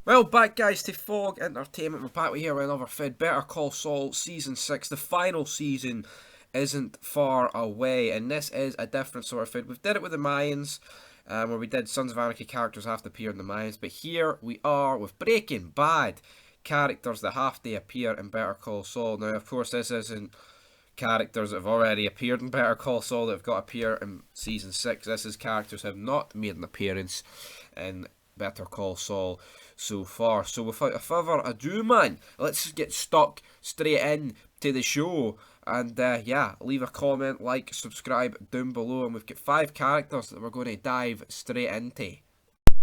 Well, back guys to Fog Entertainment. We're back here with another vid. Better Call Saul Season 6. The final season isn't far away, and this is a different sort of vid. We've did it with the Mayans, where we did Sons of Anarchy characters have to appear in the Mayans, but here we are with Breaking Bad characters that have to appear in Better Call Saul. Now, of course, this isn't characters that have already appeared in Better Call Saul that have got to appear in Season 6. This is characters that have not made an appearance in Better Call Saul so far. So without further ado, man, let's get stuck straight in to the show. And yeah, leave a comment, like, subscribe down below. And we've got 5 characters that we're going to dive straight into.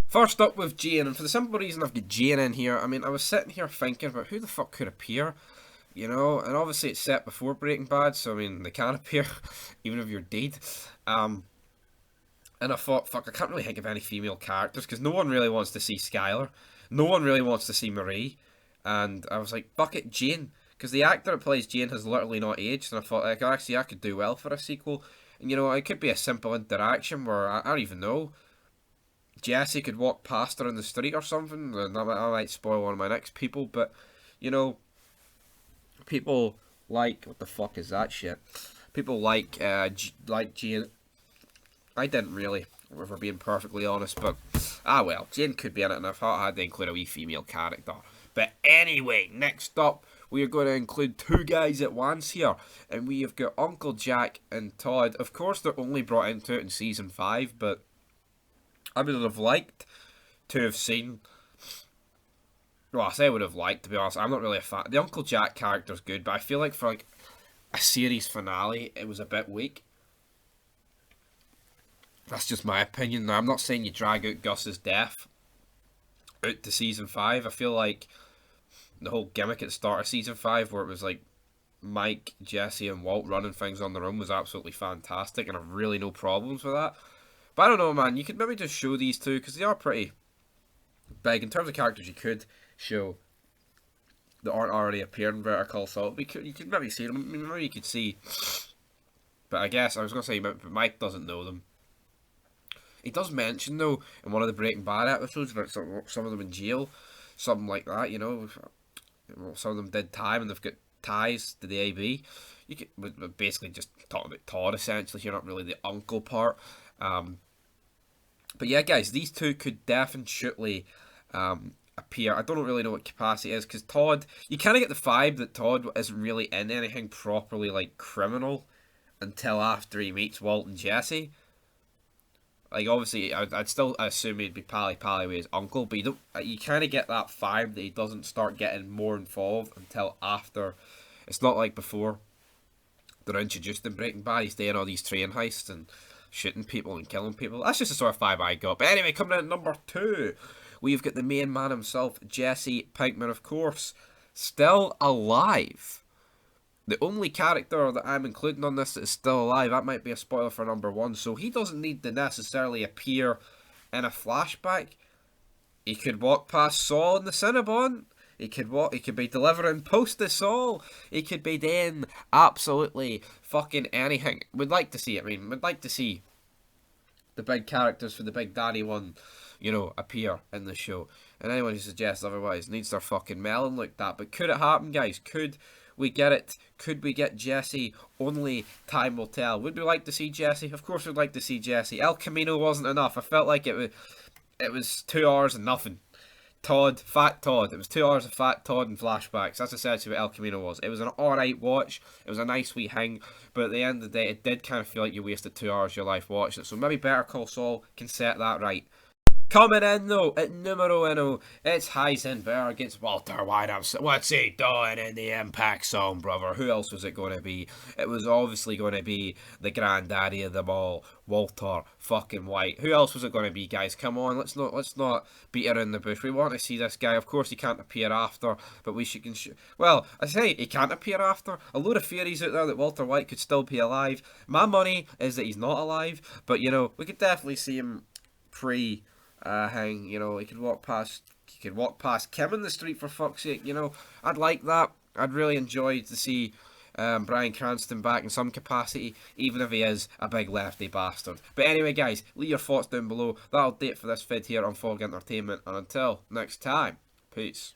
First up with Jane, and for the simple reason I've got Jane in here, I mean, I was sitting here thinking about who the fuck could appear, you know, and obviously it's set before Breaking Bad, so I mean, they can appear even if you're dead. And I thought, fuck, I can't really think of any female characters because no one really wants to see Skylar. No one really wants to see Marie. And I was like, fuck it, Jane. Because the actor that plays Jane has literally not aged. And I thought, like, actually, I could do well for a sequel. And, you know, it could be a simple interaction where, I don't even know, Jesse could walk past her in the street or something. And I might spoil one of my next people. But, you know, people like, what the fuck is that shit? People like Jane. I didn't really, if we're being perfectly honest, but well, Jane could be in it, and I thought I had to include a wee female character. But anyway, next up, we are going to include 2 guys at once here, and we have got Uncle Jack and Todd. Of course, they're only brought into it in Season 5, but I would have liked to have seen, well, I say I would have liked, to be honest, I'm not really a fan. The Uncle Jack character's good, but I feel like for like a series finale, it was a bit weak. That's just my opinion. Now, I'm not saying you drag out Gus's death out to Season 5. I feel like the whole gimmick at the start of Season 5, where it was like Mike, Jesse, and Walt running things on their own, was absolutely fantastic, and I've really no problems with that. But I don't know, man. You could maybe just show these 2, because they are pretty big. In terms of characters you could show that aren't already appearing in Better Call Saul, you could maybe see them. I mean, maybe you could see. But I guess, I was going to say, but Mike doesn't know them. He does mention, though, in one of the Breaking Bad episodes about some of them in jail, something like that, you know. Some of them did time and they've got ties to the AB. You could basically just talk about Todd, essentially. You're not really the uncle part. But yeah, guys, these 2 could definitely appear. I don't really know what capacity is, because Todd, you kind of get the vibe that Todd isn't really in anything properly, like, criminal until after he meets Walt and Jesse. Like, obviously, I'd still assume he'd be pally with his uncle, but you kind of get that vibe that he doesn't start getting more involved until after. It's not like before they're introduced in Breaking Bad. He's doing all these train heists and shooting people and killing people. That's just the sort of vibe I got. But anyway, coming in at number 2, we've got the main man himself, Jesse Pinkman, of course, still alive. The only character that I'm including on this that is still alive, that might be a spoiler for number 1, so he doesn't need to necessarily appear in a flashback. He could walk past Saul in the Cinnabon. He could be delivering post to Saul. He could be doing absolutely fucking anything. We'd like to see it. I mean, we'd like to see the big characters for the Big Daddy one, you know, appear in the show. And anyone who suggests otherwise needs their fucking melon looked at. But could it happen, guys? Could we get it? Could we get Jesse? Only time will tell. Would we like to see Jesse? Of course we'd like to see Jesse. El Camino wasn't enough. I felt like it was 2 hours and nothing. Fat Todd. It was 2 hours of Fat Todd and flashbacks. That's essentially what El Camino was. It was an alright watch. It was a nice wee hang. But at the end of the day, it did kind of feel like you wasted 2 hours of your life watching it. So maybe Better Call Saul can set that right. Coming in though, at numero uno, it's Heisenberg against Walter White. What's he doing in the Impact Zone, brother? Who else was it going to be? It was obviously going to be the granddaddy of them all, Walter fucking White. Who else was it going to be, guys? Come on, let's not beat around the bush. We want to see this guy. Of course, he can't appear after, but well, I say he can't appear after. A load of theories out there that Walter White could still be alive. My money is that he's not alive, but you know, we could definitely see him you know, he could walk past Kim in the street, for fuck's sake, you know. I'd like that. I'd really enjoy to see Bryan Cranston back in some capacity, even if he is a big lefty bastard. But anyway, guys, leave your thoughts down below. That'll do it for this vid here on Fog Entertainment, and until next time. Peace.